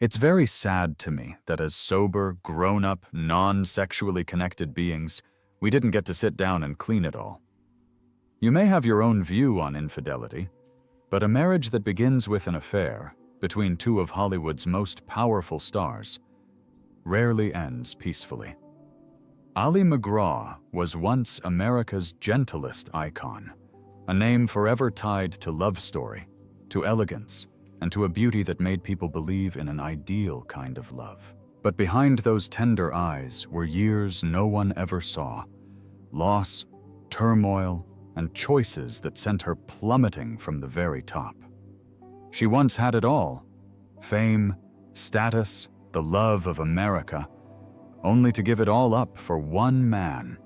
It's very sad to me that as sober, grown-up, non-sexually connected beings, we didn't get to sit down and clean it all. You may have your own view on infidelity, but a marriage that begins with an affair between two of Hollywood's most powerful stars rarely ends peacefully. Ali McGraw was once America's gentlest icon, a name forever tied to love story, to elegance, and to a beauty that made people believe in an ideal kind of love. But behind those tender eyes were years no one ever saw, loss, turmoil, and choices that sent her plummeting from the very top. She once had it all: fame, status, the love of America, only to give it all up for one man.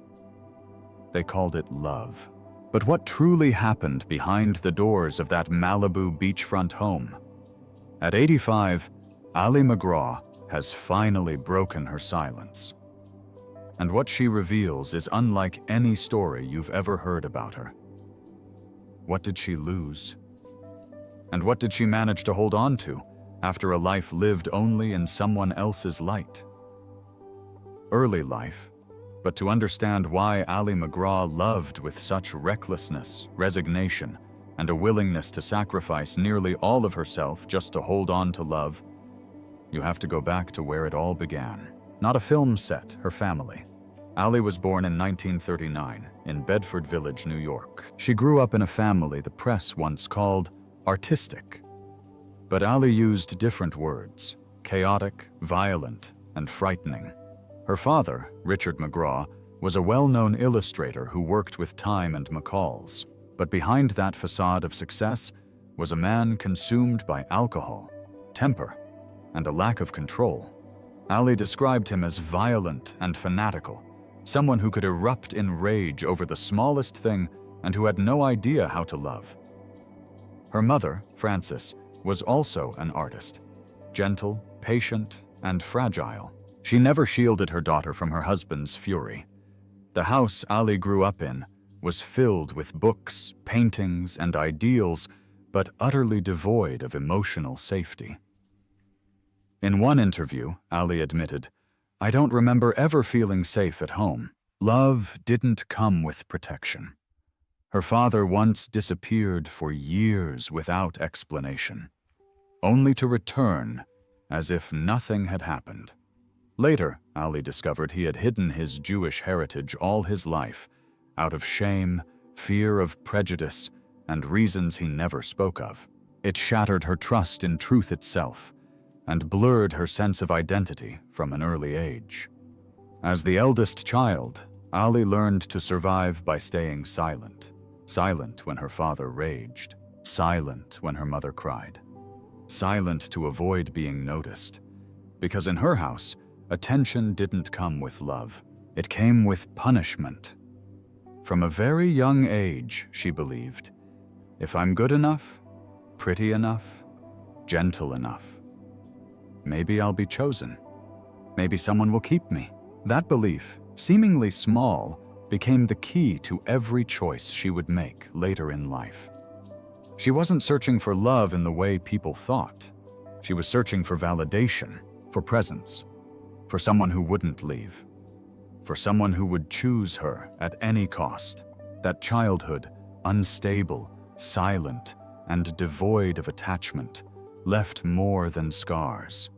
They called it love. But what truly happened behind the doors of that Malibu beachfront home? At 85, Ali McGraw has finally broken her silence. And what she reveals is unlike any story you've ever heard about her. What did she lose? And what did she manage to hold on to after a life lived only in someone else's light? Early life, but to understand why Ali McGraw loved with such recklessness, resignation, and a willingness to sacrifice nearly all of herself just to hold on to love, you have to go back to where it all began. Not a film set, her family. Ali was born in 1939 in Bedford Village, New York. She grew up in a family the press once called artistic. But Ali used different words: chaotic, violent, and frightening. Her father, Richard McGraw, was a well-known illustrator who worked with Time and McCall's. But behind that facade of success was a man consumed by alcohol, temper, and a lack of control. Ali described him as violent and fanatical, someone who could erupt in rage over the smallest thing and who had no idea how to love. Her mother, Frances, was also an artist, gentle, patient, and fragile. She never shielded her daughter from her husband's fury. The house Ali grew up in was filled with books, paintings, and ideals, but utterly devoid of emotional safety. In one interview, Ali admitted, "I don't remember ever feeling safe at home. Love didn't come with protection." Her father once disappeared for years without explanation, only to return as if nothing had happened. Later, Ali discovered he had hidden his Jewish heritage all his life, out of shame, fear of prejudice, and reasons he never spoke of. It shattered her trust in truth itself, and blurred her sense of identity from an early age. As the eldest child, Ali learned to survive by staying silent. Silent when her father raged, silent when her mother cried, silent to avoid being noticed. Because in her house, attention didn't come with love. It came with punishment. From a very young age, she believed, if I'm good enough, pretty enough, gentle enough, maybe I'll be chosen. Maybe someone will keep me. That belief, seemingly small, became the key to every choice she would make later in life. She wasn't searching for love in the way people thought. She was searching for validation, for presence, for someone who wouldn't leave, for someone who would choose her at any cost. That childhood, unstable, silent, and devoid of attachment, left more than scars.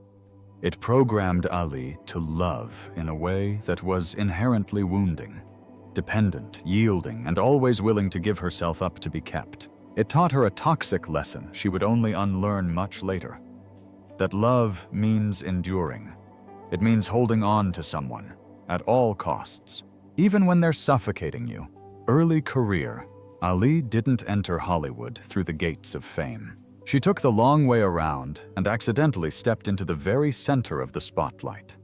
It programmed Ali to love in a way that was inherently wounding, dependent, yielding, and always willing to give herself up to be kept. It taught her a toxic lesson she would only unlearn much later. That love means enduring. It means holding on to someone at all costs, even when they're suffocating you. Early career, Ali didn't enter Hollywood through the gates of fame. She took the long way around and accidentally stepped into the very center of the spotlight.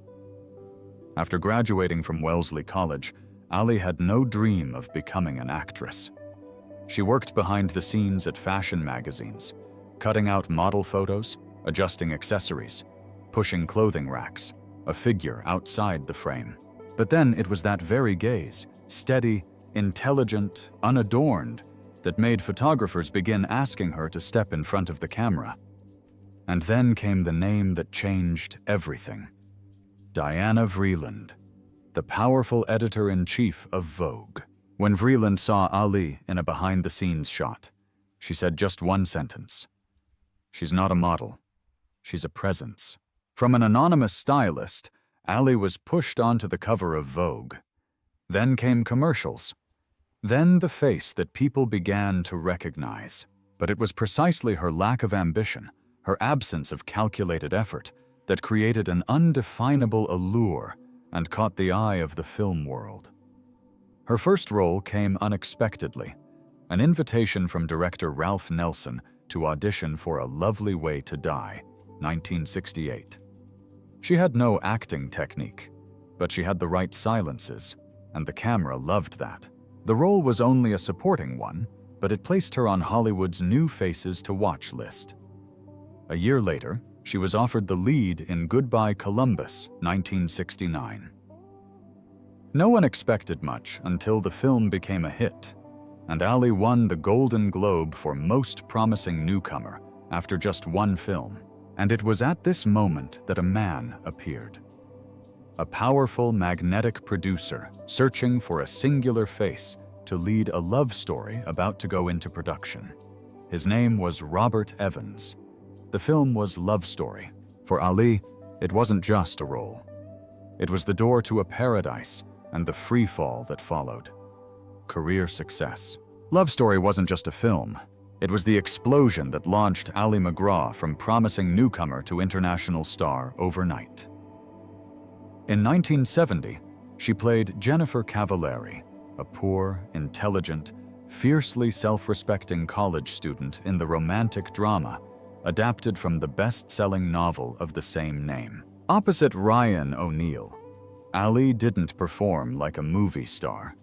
After graduating from Wellesley College, Ali had no dream of becoming an actress. She worked behind the scenes at fashion magazines, cutting out model photos, adjusting accessories, pushing clothing racks, a figure outside the frame. But then it was that very gaze, steady, intelligent, unadorned, that made photographers begin asking her to step in front of the camera. And then came the name that changed everything. Diana Vreeland, the powerful editor-in-chief of Vogue. When Vreeland saw Ali in a behind-the-scenes shot, she said just one sentence. "She's not a model. She's a presence." From an anonymous stylist, Ali was pushed onto the cover of Vogue. Then came commercials. Then the face that people began to recognize. But it was precisely her lack of ambition, her absence of calculated effort, that created an undefinable allure and caught the eye of the film world. Her first role came unexpectedly, an invitation from director Ralph Nelson to audition for A Lovely Way to Die, 1968. She had no acting technique, but she had the right silences, and the camera loved that. The role was only a supporting one, but it placed her on Hollywood's New Faces to Watch list. A year later, she was offered the lead in Goodbye Columbus, 1969. No one expected much until the film became a hit, and Ali won the Golden Globe for Most Promising Newcomer after just one film. And it was at this moment that a man appeared. A powerful, magnetic producer searching for a singular face to lead a love story about to go into production. His name was Robert Evans. The film was love story. For Ali, it wasn't just a role. It was the door to a paradise and the free fall that followed. Career success. Love Story wasn't just a film. It was the explosion that launched Ali McGraw from promising newcomer to international star overnight. In 1970, she played Jennifer Cavallari, a poor, intelligent, fiercely self-respecting college student in the romantic drama adapted from the best-selling novel of the same name. Opposite Ryan O'Neal, Ali didn't perform like a movie star.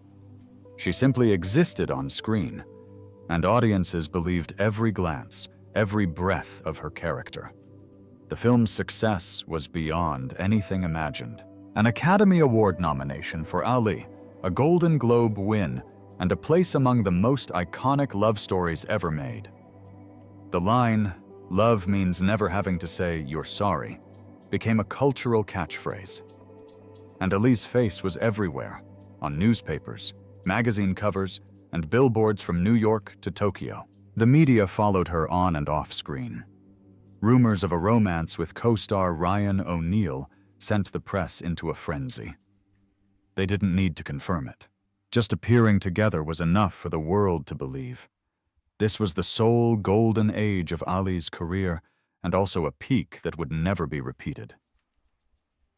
She simply existed on screen, and audiences believed every glance, every breath of her character. The film's success was beyond anything imagined. An Academy Award nomination for Ali, a Golden Globe win, and a place among the most iconic love stories ever made. The line, "Love means never having to say you're sorry," became a cultural catchphrase. And Ali's face was everywhere, on newspapers, magazine covers, and billboards from New York to Tokyo. The media followed her on and off screen. Rumors of a romance with co-star Ryan O'Neal sent the press into a frenzy. They didn't need to confirm it. Just appearing together was enough for the world to believe. This was the sole golden age of Ali's career, and also a peak that would never be repeated.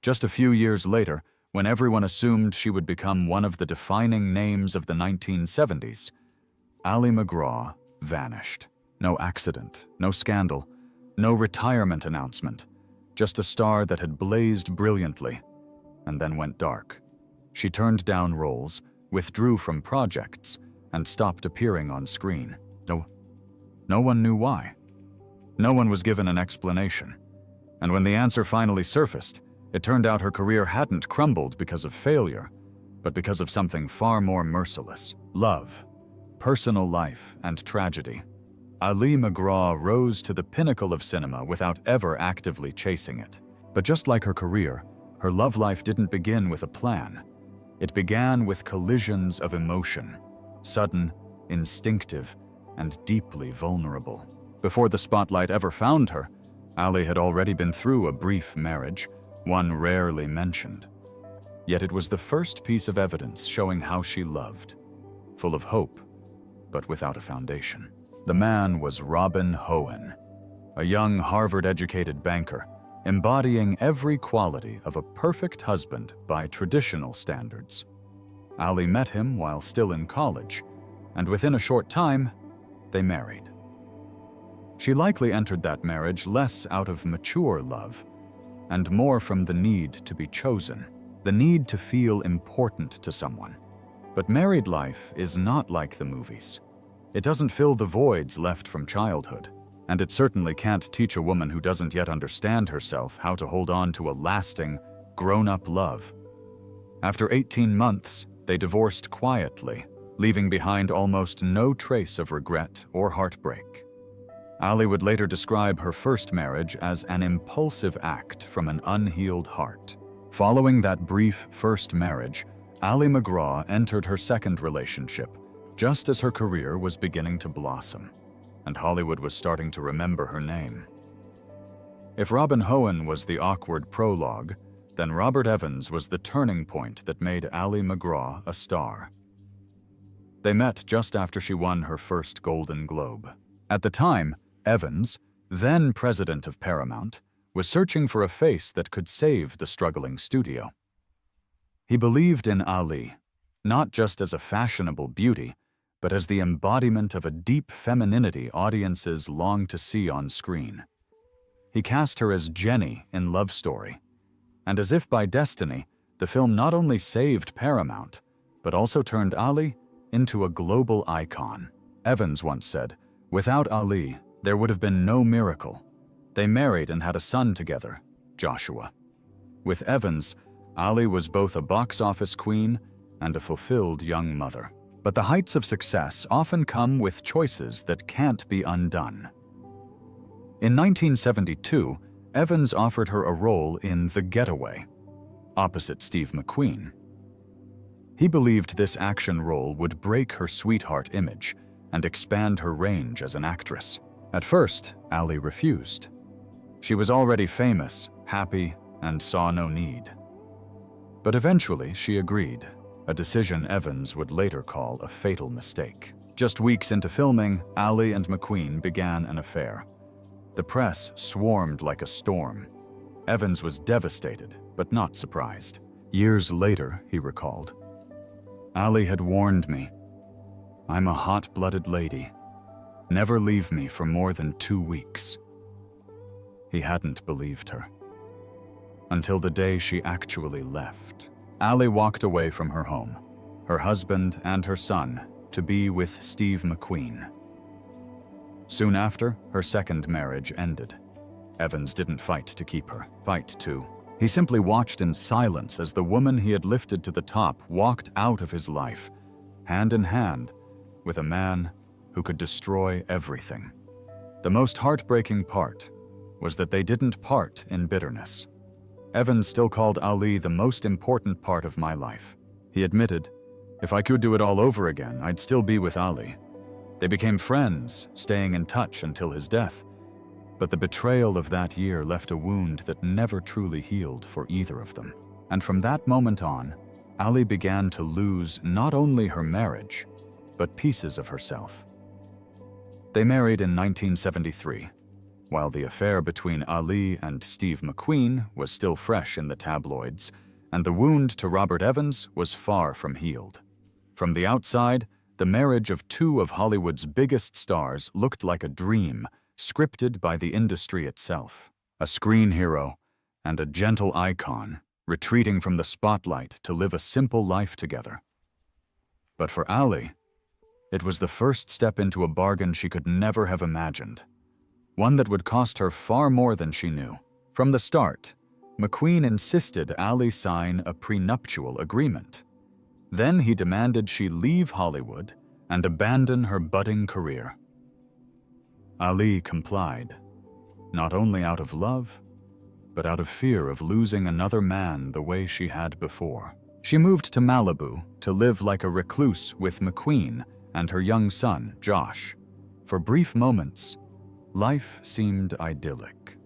Just a few years later, when everyone assumed she would become one of the defining names of the 1970s, Ali McGraw vanished. No accident, no scandal, no retirement announcement, just a star that had blazed brilliantly and then went dark. She turned down roles, withdrew from projects, and stopped appearing on screen. No one knew why. No one was given an explanation. And when the answer finally surfaced, it turned out her career hadn't crumbled because of failure, but because of something far more merciless: love, personal life, and tragedy. Ali McGraw rose to the pinnacle of cinema without ever actively chasing it. But just like her career, her love life didn't begin with a plan. It began with collisions of emotion, sudden, instinctive, and deeply vulnerable. Before the spotlight ever found her, Ali had already been through a brief marriage, one rarely mentioned. Yet it was the first piece of evidence showing how she loved, full of hope, but without a foundation. The man was Robin Hohen, a young Harvard-educated banker, embodying every quality of a perfect husband by traditional standards. Ali met him while still in college, and within a short time, they married. She likely entered that marriage less out of mature love, and more from the need to be chosen, the need to feel important to someone. But married life is not like the movies. It doesn't fill the voids left from childhood, and it certainly can't teach a woman who doesn't yet understand herself how to hold on to a lasting, grown-up love. After 18 months, they divorced quietly, leaving behind almost no trace of regret or heartbreak. Ali would later describe her first marriage as an impulsive act from an unhealed heart. Following that brief first marriage, Ali McGraw entered her second relationship, just as her career was beginning to blossom, and Hollywood was starting to remember her name. If Robin Hohen was the awkward prologue, then Robert Evans was the turning point that made Ali McGraw a star. They met just after she won her first Golden Globe. At the time, Evans, then president of Paramount, was searching for a face that could save the struggling studio. He believed in Ali, not just as a fashionable beauty, but as the embodiment of a deep femininity audiences long to see on screen. He cast her as Jenny in Love Story, and as if by destiny, the film not only saved Paramount, but also turned Ali into a global icon. Evans once said, "Without Ali, there would have been no miracle. They married and had a son together, Joshua." With Evans, Ali was both a box office queen and a fulfilled young mother. But the heights of success often come with choices that can't be undone. In 1972, Evans offered her a role in The Getaway, opposite Steve McQueen. He believed this action role would break her sweetheart image and expand her range as an actress. At first, Ali refused. She was already famous, happy, and saw no need. But eventually, she agreed, a decision Evans would later call a fatal mistake. Just weeks into filming, Ali and McQueen began an affair. The press swarmed like a storm. Evans was devastated, but not surprised. Years later, he recalled, "Ali had warned me, 'I'm a hot-blooded lady. Never leave me for more than 2 weeks.'" He hadn't believed her. Until the day she actually left. Ali walked away from her home, her husband and her son, to be with Steve McQueen. Soon after, her second marriage ended. Evans didn't fight to keep her, fight to. He simply watched in silence as the woman he had lifted to the top walked out of his life, hand in hand, with a man who could destroy everything. The most heartbreaking part was that they didn't part in bitterness. Evans still called Ali the most important part of my life. He admitted, "If I could do it all over again, I'd still be with Ali." They became friends, staying in touch until his death. But the betrayal of that year left a wound that never truly healed for either of them. And from that moment on, Ali began to lose not only her marriage, but pieces of herself. They married in 1973. While the affair between Ali and Steve McQueen was still fresh in the tabloids, and the wound to Robert Evans was far from healed. From the outside, the marriage of two of Hollywood's biggest stars looked like a dream, scripted by the industry itself. A screen hero and a gentle icon, retreating from the spotlight to live a simple life together. But for Ali, it was the first step into a bargain she could never have imagined. One that would cost her far more than she knew. From the start, McQueen insisted Ali sign a prenuptial agreement. Then he demanded she leave Hollywood and abandon her budding career. Ali complied, not only out of love, but out of fear of losing another man the way she had before. She moved to Malibu to live like a recluse with McQueen and her young son, Josh. For brief moments, life seemed idyllic.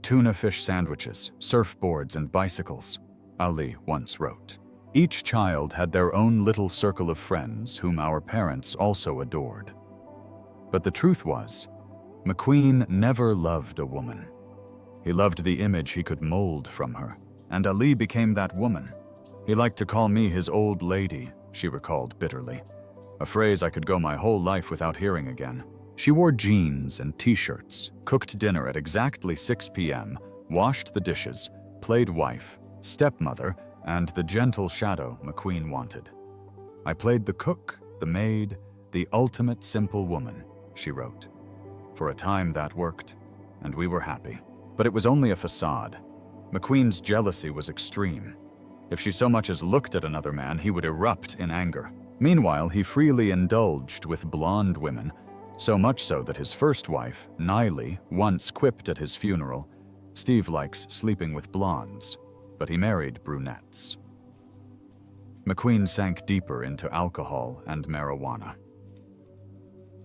Tuna fish sandwiches, surfboards, and bicycles, Ali once wrote. Each child had their own little circle of friends whom our parents also adored. But the truth was, McQueen never loved a woman. He loved the image he could mold from her, and Ali became that woman. "He liked to call me his old lady," she recalled bitterly, a phrase I could go my whole life without hearing again. She wore jeans and t-shirts, cooked dinner at exactly 6 p.m., washed the dishes, played wife, stepmother, and the gentle shadow McQueen wanted. "I played the cook, the maid, the ultimate simple woman," she wrote. "For a time that worked, and we were happy. But it was only a facade. McQueen's jealousy was extreme. If she so much as looked at another man, he would erupt in anger. Meanwhile, he freely indulged with blonde women, So much so that his first wife, Niley, once quipped at his funeral, "Steve likes sleeping with blondes," but he married brunettes. McQueen sank deeper into alcohol and marijuana.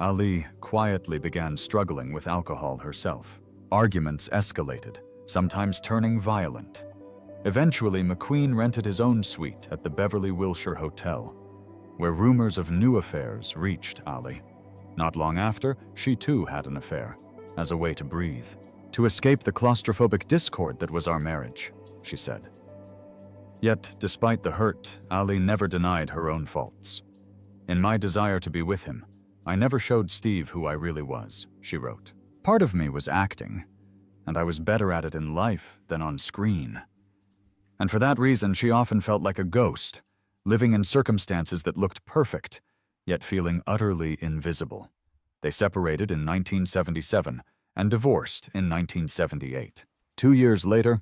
Ali quietly began struggling with alcohol herself. Arguments escalated, sometimes turning violent. Eventually, McQueen rented his own suite at the Beverly Wilshire Hotel, where rumors of new affairs reached Ali. Not long after, she too had an affair, as a way to breathe. "To escape the claustrophobic discord that was our marriage," she said. Yet, despite the hurt, Ali never denied her own faults. "In my desire to be with him, I never showed Steve who I really was," she wrote. "Part of me was acting, and I was better at it in life than on screen. And for that reason, she often felt like a ghost, living in circumstances that looked perfect, yet feeling utterly invisible." They separated in 1977 and divorced in 1978. 2 years later,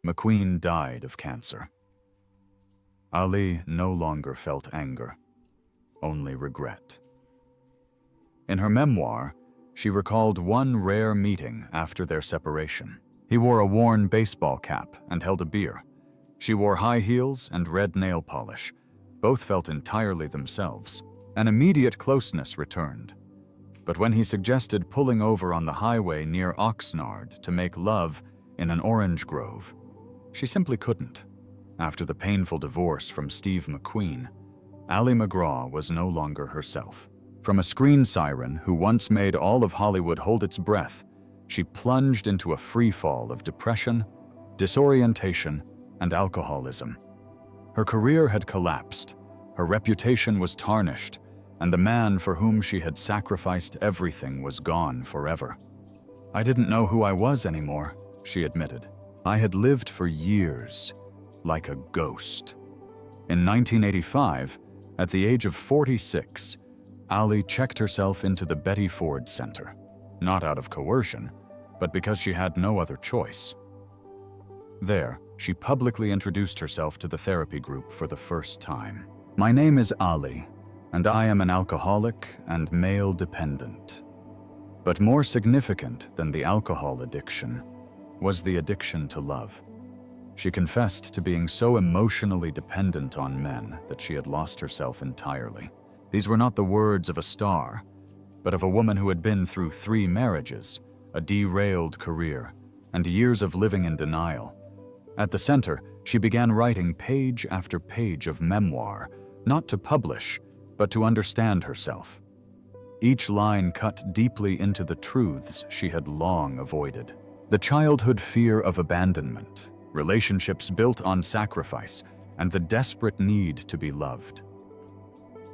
McQueen died of cancer. Ali no longer felt anger, only regret. In her memoir, she recalled one rare meeting after their separation. He wore a worn baseball cap and held a beer. She wore high heels and red nail polish. Both felt entirely themselves. An immediate closeness returned. But when he suggested pulling over on the highway near Oxnard to make love in an orange grove, she simply couldn't. After the painful divorce from Steve McQueen, Ali McGraw was no longer herself. From a screen siren who once made all of Hollywood hold its breath, she plunged into a free fall of depression, disorientation, and alcoholism. Her career had collapsed, her reputation was tarnished, and the man for whom she had sacrificed everything was gone forever. "I didn't know who I was anymore," she admitted. "I had lived for years, like a ghost." In 1985, at the age of 46, Ali checked herself into the Betty Ford Center, not out of coercion, but because she had no other choice. There, she publicly introduced herself to the therapy group for the first time. "My name is Ali, and I am an alcoholic and male dependent." But more significant than the alcohol addiction was the addiction to love. She confessed to being so emotionally dependent on men that she had lost herself entirely. These were not the words of a star, but of a woman who had been through 3 marriages, a derailed career, and years of living in denial. At the center, she began writing page after page of memoir, not to publish, but to understand herself. Each line cut deeply into the truths she had long avoided. The childhood fear of abandonment, relationships built on sacrifice, and the desperate need to be loved.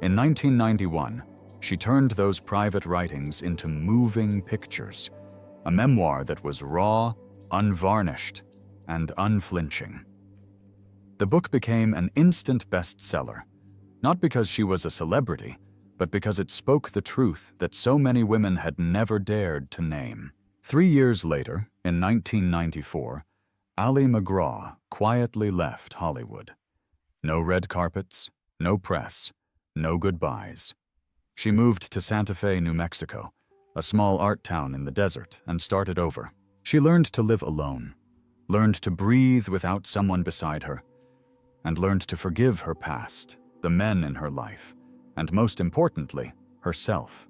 In 1991, she turned those private writings into moving pictures, a memoir that was raw, unvarnished, and unflinching. The book became an instant bestseller, not because she was a celebrity, but because it spoke the truth that so many women had never dared to name. 3 years later, in 1994, Ali McGraw quietly left Hollywood. No red carpets, no press, no goodbyes. She moved to Santa Fe, New Mexico, a small art town in the desert, and started over. She learned to live alone, learned to breathe without someone beside her, and learned to forgive her past, the men in her life, and most importantly, herself.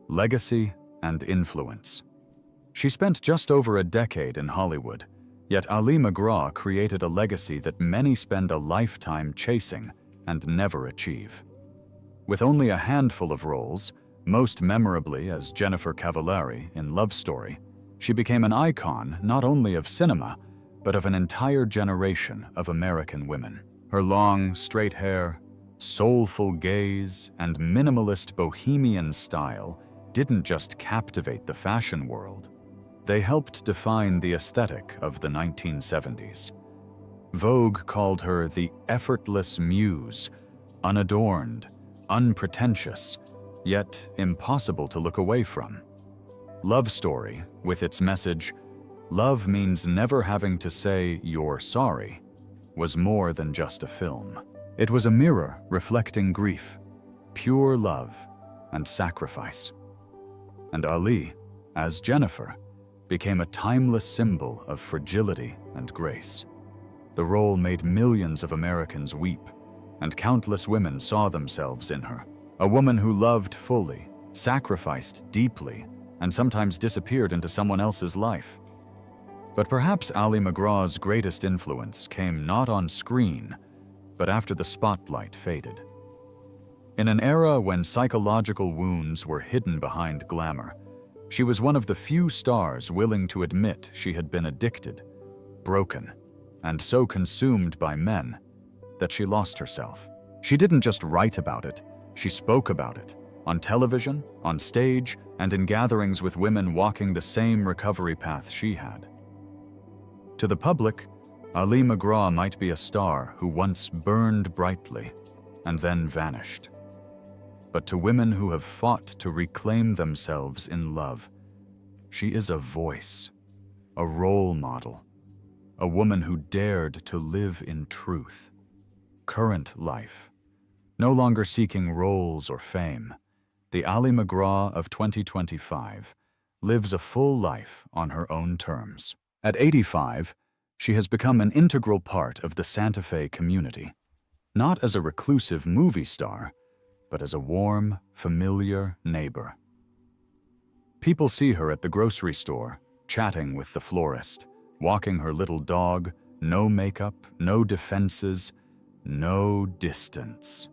Legacy and influence. She spent just over a decade in Hollywood, yet Ali McGraw created a legacy that many spend a lifetime chasing and never achieve. With only a handful of roles, most memorably as Jennifer Cavallari in Love Story, she became an icon not only of cinema, but of an entire generation of American women. Her long, straight hair, soulful gaze, and minimalist bohemian style didn't just captivate the fashion world. They helped define the aesthetic of the 1970s. Vogue called her the effortless muse, unadorned, unpretentious, yet impossible to look away from. Love Story, with its message, "Love means never having to say you're sorry," was more than just a film. It was a mirror reflecting grief, pure love, and sacrifice. and Ali, as Jennifer, became a timeless symbol of fragility and grace. The role made millions of Americans weep, and countless women saw themselves in her. A woman who loved fully, sacrificed deeply, and sometimes disappeared into someone else's life. But perhaps Ali McGraw's greatest influence came not on screen, but after the spotlight faded. In an era when psychological wounds were hidden behind glamour, she was one of the few stars willing to admit she had been addicted, broken, and so consumed by men that she lost herself. She didn't just write about it, she spoke about it, on television, on stage, and in gatherings with women walking the same recovery path she had. To the public, Ali McGraw might be a star who once burned brightly and then vanished. But to women who have fought to reclaim themselves in love, she is a voice, a role model, a woman who dared to live in truth. Current life, no longer seeking roles or fame, the Ali McGraw of 2025 lives a full life on her own terms. At 85, she has become an integral part of the Santa Fe community, not as a reclusive movie star, but as a warm, familiar neighbor. People see her at the grocery store, chatting with the florist, walking her little dog, no makeup, no defenses, no distance.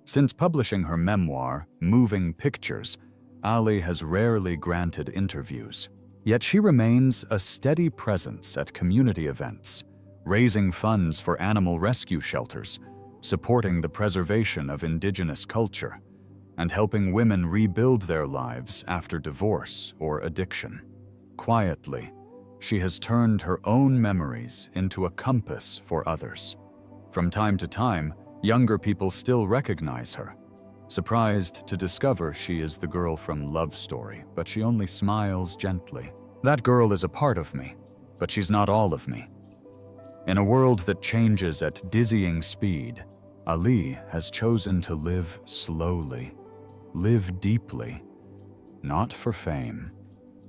Since publishing her memoir, Moving Pictures, Ali has rarely granted interviews. Yet she remains a steady presence at community events, raising funds for animal rescue shelters, supporting the preservation of indigenous culture, and helping women rebuild their lives after divorce or addiction. Quietly, she has turned her own memories into a compass for others. From time to time, younger people still recognize her, surprised to discover she is the girl from Love Story, but she only smiles gently. That girl is a part of me, but she's not all of me. In a world that changes at dizzying speed, Ali has chosen to live slowly, live deeply, not for fame,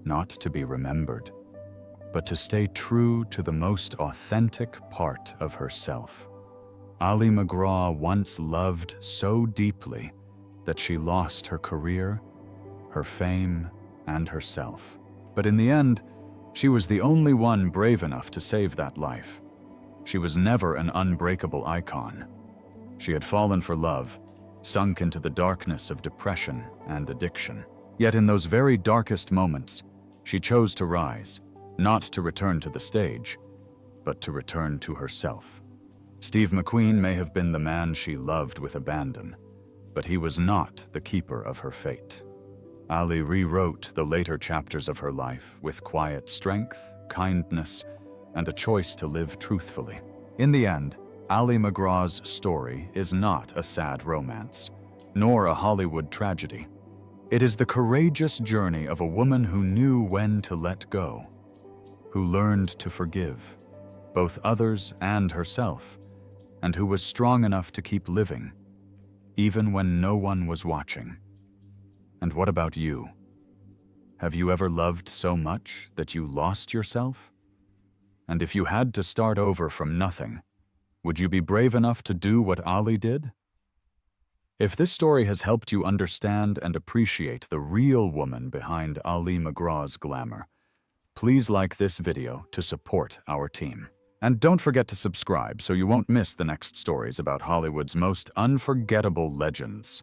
not to be remembered, but to stay true to the most authentic part of herself. Ali McGraw once loved so deeply that she lost her career, her fame, and herself. But in the end, she was the only one brave enough to save that life. She was never an unbreakable icon. She had fallen for love, sunk into the darkness of depression and addiction. Yet in those very darkest moments, she chose to rise, not to return to the stage, but to return to herself. Steve McQueen may have been the man she loved with abandon, but he was not the keeper of her fate. Ali rewrote the later chapters of her life with quiet strength, kindness, and a choice to live truthfully. In the end, Ali McGraw's story is not a sad romance, nor a Hollywood tragedy. It is the courageous journey of a woman who knew when to let go, who learned to forgive, both others and herself, and who was strong enough to keep living, even when no one was watching. And what about you? Have you ever loved so much that you lost yourself? And if you had to start over from nothing, would you be brave enough to do what Ali did? If this story has helped you understand and appreciate the real woman behind Ali McGraw's glamour, please like this video to support our team. And don't forget to subscribe so you won't miss the next stories about Hollywood's most unforgettable legends.